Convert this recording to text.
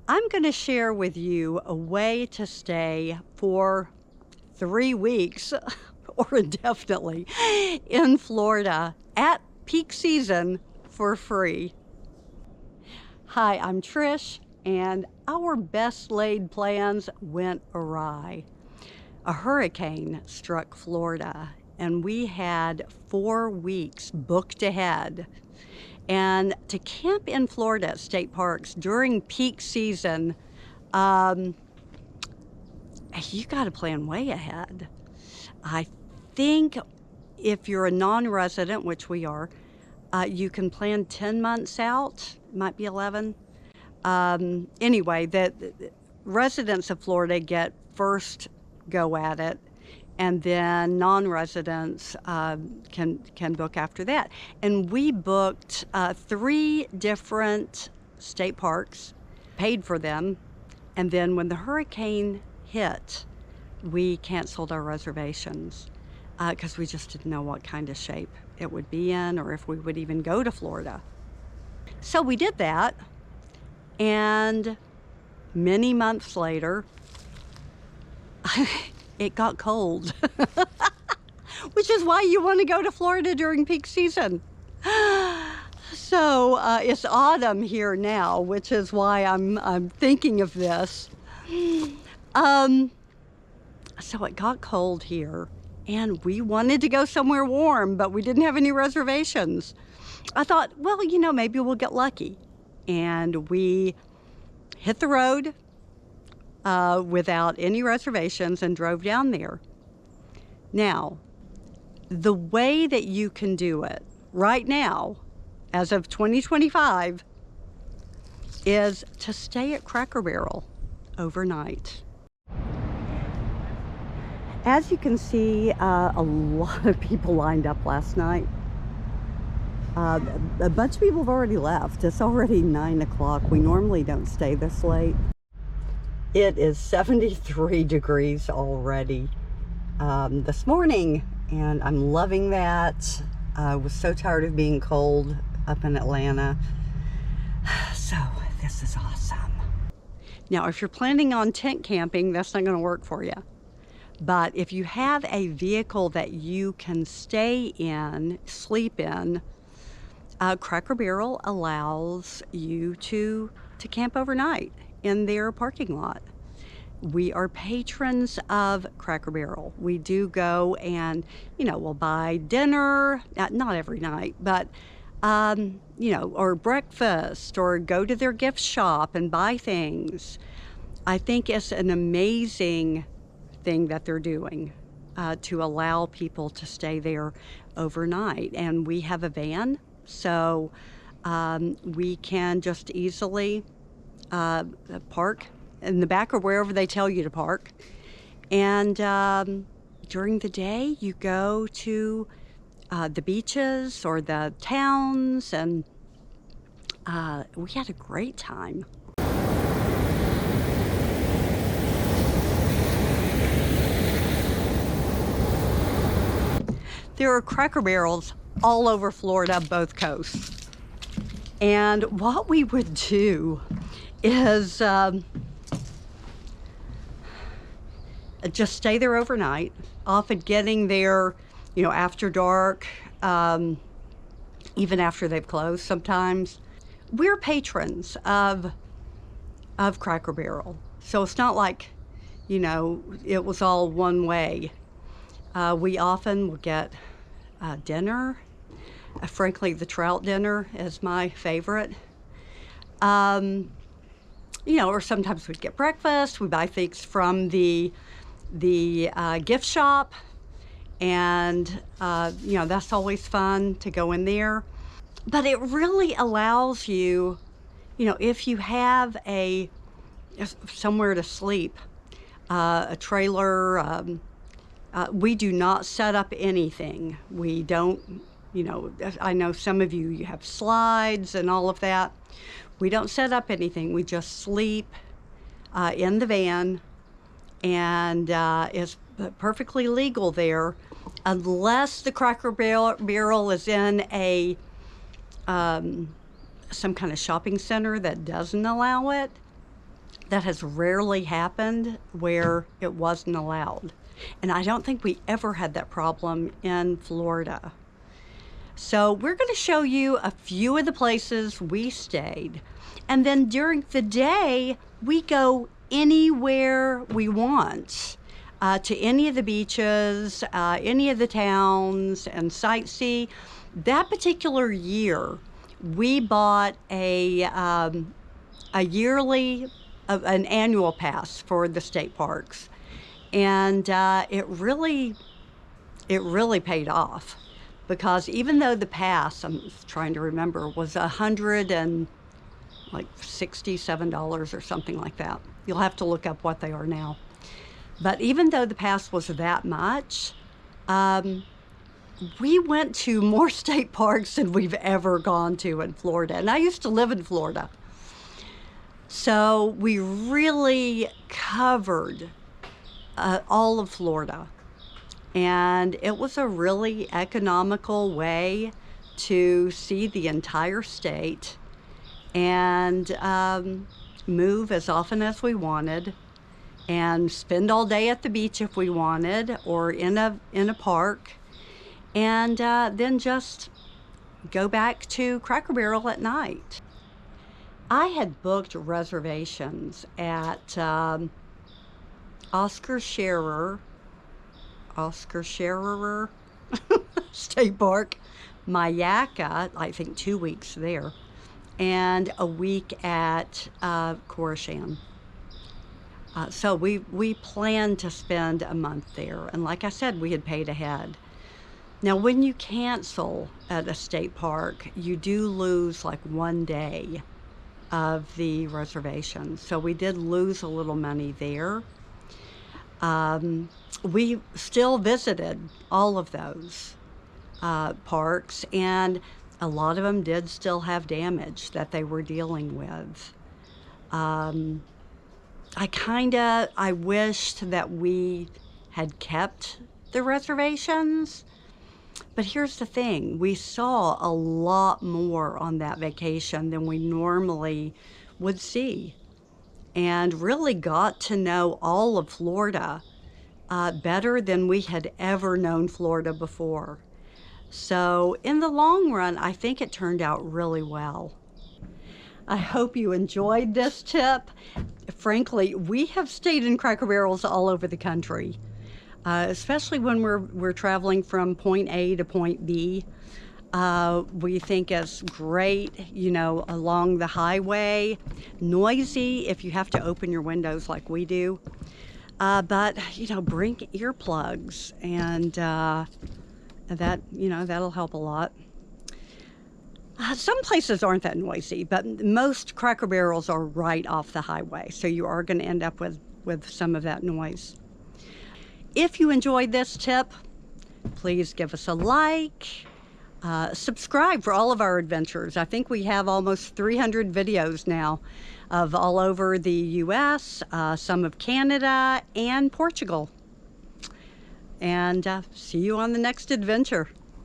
I'm going to share with you a way to stay for 3 weeks or indefinitely in Florida at peak season for free. Hi, I'm Trish, and our best laid plans went awry. A hurricane struck Florida, and we had 4 weeks booked ahead. And to camp in Florida at state parks during peak season, you got to plan way ahead. I think if you're a non-resident, which we are, you can plan 10 months out, might be 11. Anyway, the residents of Florida get first go at it, and then non-residents can book after that. And we booked 3 different state parks, paid for them, and then when the hurricane hit, we canceled our reservations because we just didn't know what kind of shape it would be in or if we would even go to Florida. So we did that, and many months later, it got cold, which is why you want to go to Florida during peak season. So it's autumn here now, which is why I'm thinking of this. So it got cold here, and we wanted to go somewhere warm, but we didn't have any reservations. I thought, well, maybe we'll get lucky. And we hit the road without any reservations and drove down there. Now, the way that you can do it right now, as of 2025, is to stay at Cracker Barrel overnight. As you can see, a lot of people lined up last night. A bunch of people have already left. It's already 9 o'clock. We normally don't stay this late. It is 73 degrees already this morning, and I'm loving that. I was so tired of being cold up in Atlanta. So this is awesome. Now, if you're planning on tent camping, that's not going to work for you. But if you have a vehicle that you can stay in, sleep in, Cracker Barrel allows you to camp overnight in their parking lot. We are patrons of Cracker Barrel. We do go and, we'll buy dinner, not every night, but, or breakfast, or go to their gift shop and buy things. I think it's an amazing thing that they're doing to allow people to stay there overnight. And we have a van, so we can just easily park in the back or wherever they tell you to park. And during the day, you go to the beaches or the towns, and we had a great time. There are Cracker Barrels all over Florida, both coasts. And what we would do is just stay there overnight, often getting there, after dark, even after they've closed sometimes. We're patrons of Cracker Barrel, so it's not like, it was all one way. We often will get dinner. Frankly, the trout dinner is my favorite. Or sometimes we'd get breakfast. We buy things from the gift shop, and that's always fun to go in there. But it really allows you, if you have somewhere to sleep, a trailer. We do not set up anything. We don't, I know some of you have slides and all of that. We don't set up anything. We just sleep in the van, and it's perfectly legal there, unless the Cracker Barrel is in some kind of shopping center that doesn't allow it. That has rarely happened where it wasn't allowed. And I don't think we ever had that problem in Florida. So we're going to show you a few of the places we stayed. And then during the day, we go anywhere we want, to any of the beaches, any of the towns, and sightsee. That particular year, we bought an annual pass for the state parks, and it really paid off, because even though the pass, I'm trying to remember, was $167 or something like that. You'll have to look up what they are now. But even though the pass was that much, we went to more state parks than we've ever gone to in Florida. And I used to live in Florida. So we really covered all of Florida. And it was a really economical way to see the entire state and move as often as we wanted, and spend all day at the beach if we wanted, or in a park, and then just go back to Cracker Barrel at night. I had booked reservations at Oscar Scherer State Park, Mayaka, I think 2 weeks there, and a week at Coruscant. So we planned to spend a month there, and like I said, we had paid ahead. Now, when you cancel at a state park, you do lose like 1 day of the reservation. So we did lose a little money there. We still visited all of those parks, and a lot of them did still have damage that they were dealing with. I wished that we had kept the reservations, but here's the thing, we saw a lot more on that vacation than we normally would see, and really got to know all of Florida better than we had ever known Florida before. So in the long run, I think it turned out really well. I hope you enjoyed this tip. Frankly, we have stayed in Cracker Barrels all over the country, especially when we're traveling from point A to point B. We think it's great, along the highway. Noisy if you have to open your windows like we do. But, bring earplugs, and that'll help a lot. Some places aren't that noisy, but most Cracker Barrels are right off the highway, so you are going to end up with some of that noise. If you enjoyed this tip, please give us a like. Subscribe for all of our adventures. I think we have almost 300 videos now of all over the U.S., some of Canada, and Portugal. And see you on the next adventure.